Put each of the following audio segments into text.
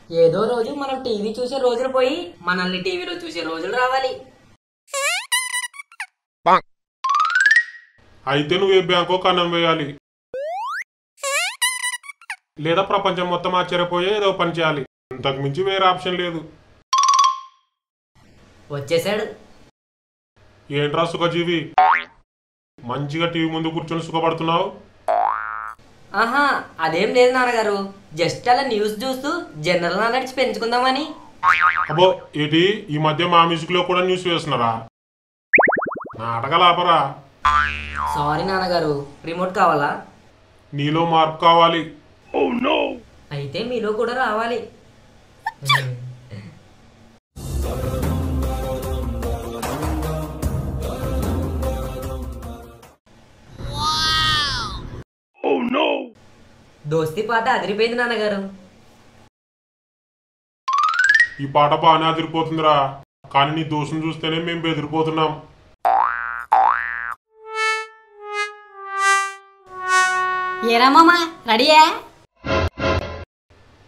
ఏదో రోజు మనం టీవీ చూసే రోజులు పోయి మనల్ని టీవీలో చూసే రోజులు రావాలి. అయితే నువ్వు ఏ బ్యాంకో కన్నం వేయాలి, లేదా ప్రపంచం మొత్తం ఆశ్చర్యపోయే ఏదో పని చేయాలి. ఇంతకు మించి వేరే ఆప్షన్ లేదు. వచ్చేసాడు. ఏంట్రా సుఖజీవి, మంచిగా టీవీ ముందు కూర్చొని సుఖపడుతున్నావు? ఆహా, అదేం లేదు నాన్నగారు, జస్ట్ అలా న్యూస్ చూస్తూ జనరల్ నాలెడ్జ్ పెంచుకుందామని. అబ్బో ఏంటి, ఈ మధ్య మా మ్యూజిక్ లో కూడా న్యూస్ వేస్తున్నారా? నాటకాలు ఆపరా. సారీ నాన్నగారు, రిమోట్ కావాలా? నీలో మార్పు కావాలి. అయితే మీలో కూడా రావాలి. దోస్తి పాట అదిరిపోయింది నాన్నగారు. ఈ పాట బాగానే అదిరిపోతుందిరా, కానీ నీ దోషం చూస్తేనే మేము బెదిరిపోతున్నాం. ఏరామమ్మా రెడీయా?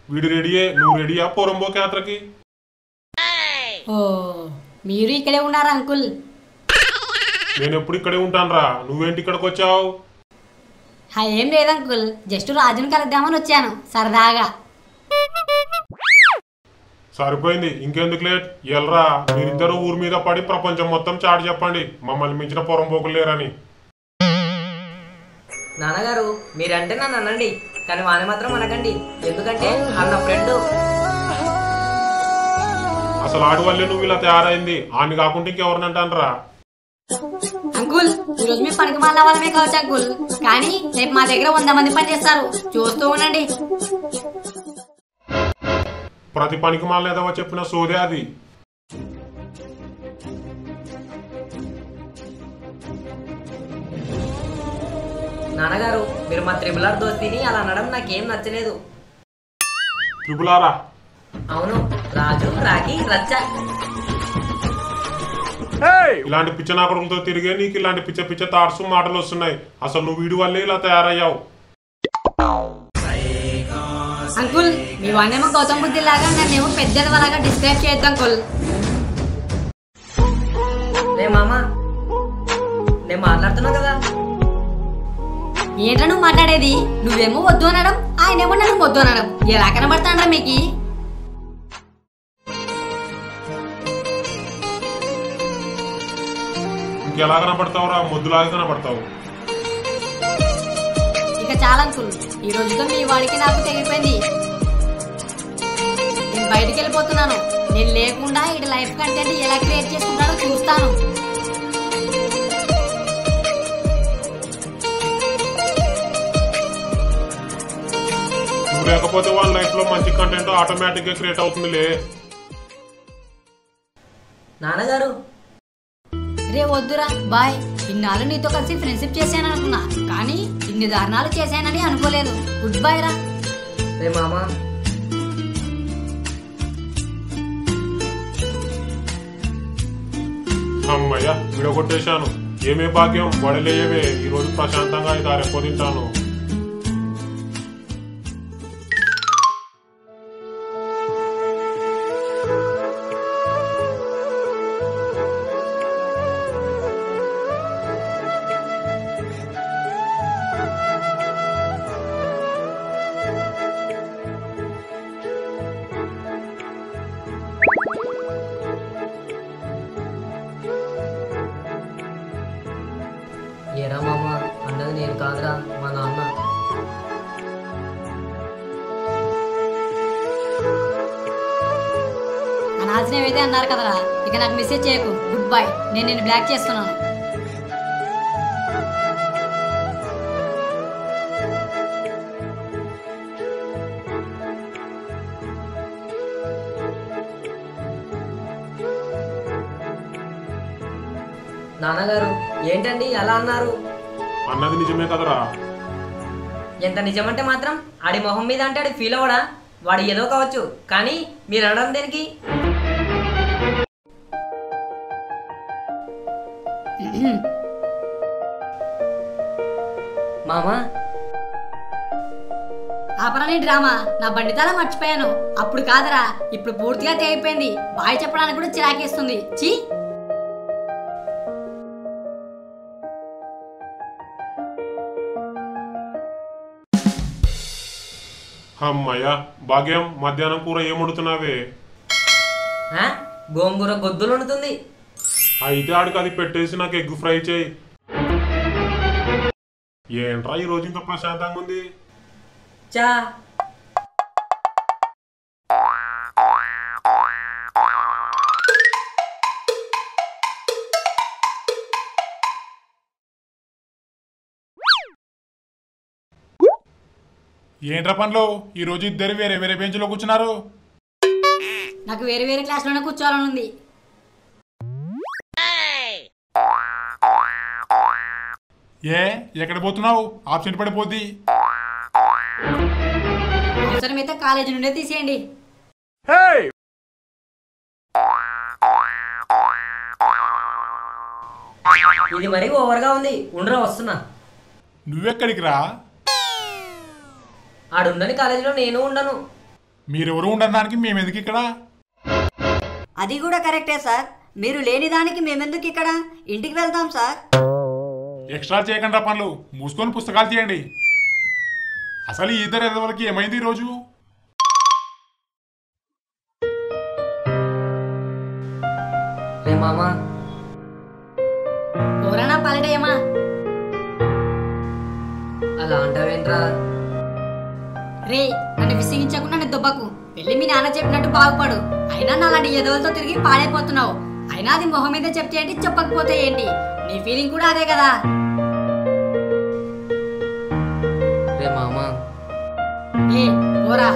వీడు రెడీయే, నువ్వు రెడీయా పోరంబోక్ యాత్రకి? ఓ మీరు ఇక్కడే ఉన్నారా అంకుల్? నేను ఎప్పుడు ఇక్కడే ఉంటానురా, నువ్వేంటి ఇక్కడికి వచ్చావు? ఏం లేదు అంకుల్, జస్ట్ రాజుని కలుద్దామని వచ్చాను సరదాగా. సరిపోయింది, ఇంకెందుకు లేట్, ఎల్రా. మీరిద్దరు ఊరి మీద పడి ప్రపంచం మొత్తం చాటి చెప్పండి మమ్మల్ని మించిన పొరంబోకులు లేరని. నాన్నగారు మీరంటే నన్ను అనండి, కానీ వాని మాత్రం అనకండి, ఎందుకంటే అన్న ఫ్రెండ్. అసలు ఆడి వల్లే నువ్వు ఇలా తయారైంది, ఆని కాకుండా ఇంకెవరినంటానరా? అంకుల్ ఈరోజు మీ పనికి మాల వాళ్ళమే కావచ్చు అంకుల్, కానీ రేపు మా దగ్గర 100 మంది పని చేస్తారు, చూస్తూ ఉండండి. ప్రతి పనికి మాల ఏదో చెప్పిన సోదే అది. నాన్నగారు మీరు మా త్రిబుల్ దోస్తిని అలా అనడం నాకేం నచ్చలేదు. త్రిపులారా? అవును, రాజు రాగి రచ్చ. ఇలాంటి పిచ్చ నాకుడులతో తిరిగే నీకు ఇలాంటి పిచ్చ పిచ్చ థాట్స్ మాటలు వస్తున్నాయి. అసలు నువ్వు వీడి వల్లే ఇలా తయారయ్యావు. అంకుల్ మీ వాడినేమో గౌతమ్ బుద్ధి లాగా, నన్నేమో పెద్దది వాళ్ళగా డిస్క్రైబ్ చేయొద్దు అంకుల్. రే మామా, నేను మాట్లాడుతున్నా కదా. ఏంట్రా నువ్వు మాట్లాడేది? నువ్వేమో వద్దు అనడం, ఆయనేమో నన్ను వద్దు అనడం, ఎలా కనబడతాండ్రా మీకు? ఇంకెలా కనపడతావురా, మొద్దులాగా కనపడతావు. ఇక చాలా అంకుల్, ఈ రోజుతో మీ వాడికి నాకు తెగిపోయింది. నేను బయటికి వెళ్ళిపోతున్నాను. నేను లేకుండా ఇటు లైఫ్ కంటెంట్ ఎలా క్రియేట్ చేసుకుంటాడో చూస్తాను. నువ్వు లేకపోతే వాళ్ళ లైఫ్ లో మంచి కంటెంట్ ఆటోమేటిక్ గా క్రియేట్ అవుతుందిలే. నాన్నగారు రే వద్దురా బాయ్. ఇన్నాళ్ళు నీతో కలిసి ఫ్రెండ్షిప్ చేశాను అనుకున్నా, కానీ ఇన్ని దారుణాలు చేశానని అనుకోలేదు. గుడ్ బై రా. రే మామా, అమ్మయ్య విడగొట్టేశాను. ఏమే భాగ్యం, వడలేయవే. ఈ రోజు ప్రశాంతంగా 5 6 ఎక్కువ తింటాను. ఏరా మామా, అన్నది నేను కాదురా, మా నాన్న. అనాల్సిన ఏవైతే అన్నారు కదరా, ఇక నాకు మెసేజ్ చేయకు. గుడ్ బై, నేను నిన్ను బ్లాక్ చేస్తున్నాను. నాన్నగారు ఏంటండి అలా అన్నారు? అన్నది నిజమే కదరా. ఎంత నిజమంటే మాత్రం ఆడి మొహం మీద అంటే ఆడి ఫీల్ అవ్వడా? వాడు ఏదో కావచ్చు, కానీ మీరు అనడం దేనికి? మామా ఆపరాని డ్రామా నా బండి తాళం మర్చిపోయాను. అప్పుడు కాదరా, ఇప్పుడు పూర్తిగా తెగిపోయింది. బాయ్ చెప్పడానికి కూడా చిరాకేస్తుంది. చీ. అమ్మయ్యా భాగ్యం, మధ్యాహ్నం కూర ఏం వండుతున్నావే? ఆ? గోంగూర గొద్దులు వండుతుంది. అయితే ఆడికి అది పెట్టేసి నాకు ఎగ్ ఫ్రై చేయి. ఏంట్రా ఈ రోజు ఇంకా ప్రశాంతంగా ఉంది? చా. ఏంట్రా పనులు? ఈ రోజు ఇద్దరు వేరే వేరే బెంచ్లో కూర్చున్నారు. నాకు వేరే వేరే క్లాస్లోనే కూర్చోవాలని ఉంది. ఏ ఎక్కడ పోతున్నావు? ఆబ్సెంట్ పడిపోద్ది. అవసరమైతే కాలేజీ నుండే తీసేయండి. ఇది మరీ ఓవర్గా ఉంది. ఉండరా, వస్తున్నా. నువ్వెక్కడికి రా? ఆడుండని కాలేజీలో నేను ఉండను. మీరెవరు ఉండడానికి మేమెందుకు ఇక్కడ? అది కూడా కరెక్టే సార్. మీరు లేని దానికి మేమెందుకు ఇక్కడ? ఇంటికి వెళ్తాం సార్. ఎక్స్ట్రా చేయకుండా పనులు మూసుకొని పుస్తకాలు తీయండి. అసలు ఈ ఇద్దరు ఎదవలకి ఏమైంది ఈరోజు? రే మామా. ఎవరన్నా పాలటేయమా? అలా అంటావేంట్రా? రే, నన్ను విసిగించకుండా నన్ను దుబ్బకు. వెళ్ళి మీ నాన్న చెప్పినట్టు బాగుపడు. అయినా నా అలాంటి ఎదవలతో తిరిగి పాడైపోతున్నావు. అయినా అది మొహం మీద చెప్తే ఏంటి, చెప్పకపోతే ఏంటి? నీ ఫీలింగ్ కూడా అదే కదా. రే మామా. ఏ పోరా.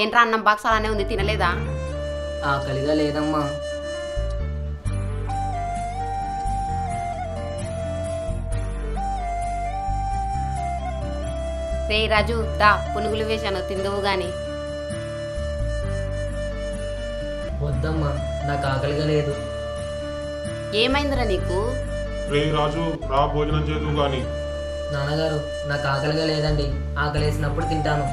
ఏంట్రా అన్నం బాక్స్ అలానే ఉంది, తినలేదా? ఆకలిగా లేదమ్మా. రే రాజు, దా పునుగులు వేశాను, తిందువు గాని. వద్దమ్మా, నాకు ఆకలిగా లేదు. ఏమైందిరా నీకు? రే రాజు, రా భోజనం చేదు గాని. నాన్నగారు, నాకు ఆకలిగా లేదండి. ఆకలేసినప్పుడు తింటాను.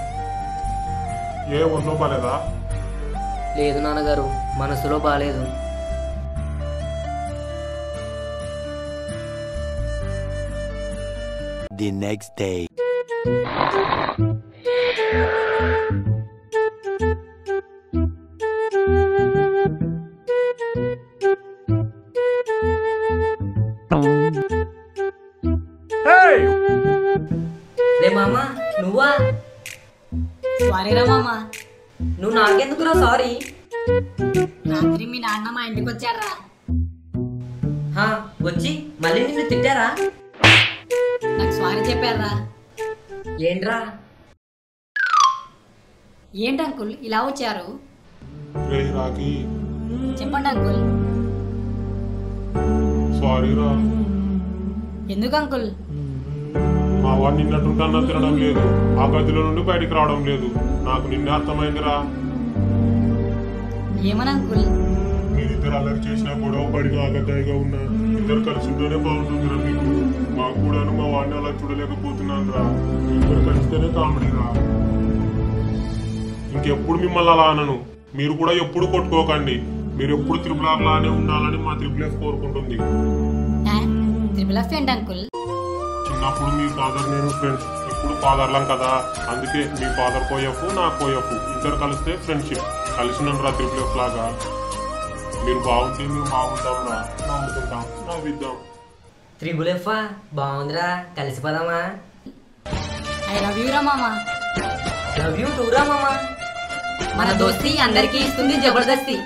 ఏ ఒంట్లో బాలేదా? లేదు నాన్నగారు, మనసులో బాలేదు. The next day. రే మామా, నువ్వా? సారీరా మామ. నువ్వు నాకెందుకురా సారీ? రాత్రి మీ నాన్న మా ఇంటికి వచ్చారా? వచ్చి మళ్ళీ నిన్ను తిట్టారా? నాకు సారీ చెప్పారా? ఏంట్రా? ఏంటి అంకుల్ ఇలా వచ్చారు? రే రాకి, చెప్పండి అంకుల్. సారీ రా. ఎందుకు అంకుల్? మా వాడు నిన్నట్టుంటన్నా తినడం లేదు, ఆ గదిలో నుండి బయటికి రావడం లేదు. నాకు నిన్నే అర్థమైందిరా. ఏమని అంకుల్? మీరిద్దరు అల్లరి చేసినా గొడవ పడిగా ఆగదాయిగా ఉన్నా ఇద్దరు కలిసి ఉంటేనే బాగుంటుందిరా మీకు. మాకు కూడాను మా వాడిని అలా చూడలేకపోతున్నాను రా. ఇద్దరు కలిస్తేనే కామెడీ రా. ఇంకెప్పుడు మిమ్మల్ని అలా అనను. మీరు కూడా ఎప్పుడు కొట్టుకోకండి. మీరు ఎప్పుడు త్రిపుల్ లానే ఉండాలని మా త్రిపుల్ ఎఫ్ కోరుకుంటుంది. త్రిపుల్ ఎఫ్ ఏంటి అంకుల్? చిన్నప్పుడు మీ ఫాదర్ నేను ఫ్రెండ్స్, ఇప్పుడు ఫాదర్లం కదా, అందుకే మీ ఫాదర్ కోఎఫ్ నా కోఎఫ్ ఇద్దరు కలిస్తే ఫ్రెండ్షిప్. కలిసినాం రా త్రిపుల్ ఎఫ్ లాగా. మీరు బాగుంటే మేము బాగుంటాం రా. నవ్వుకుంటాం, నవ్విద్దాం. త్రిబుల్ ఎఫ్ బాగుందిరా, కలిసిపోదామా? ఐ లవ్ యూ రా మామా. లవ్ యూ టూ రా మామా. మన దోస్తి అందరికీ ఇస్తుంది జబర్దస్తి.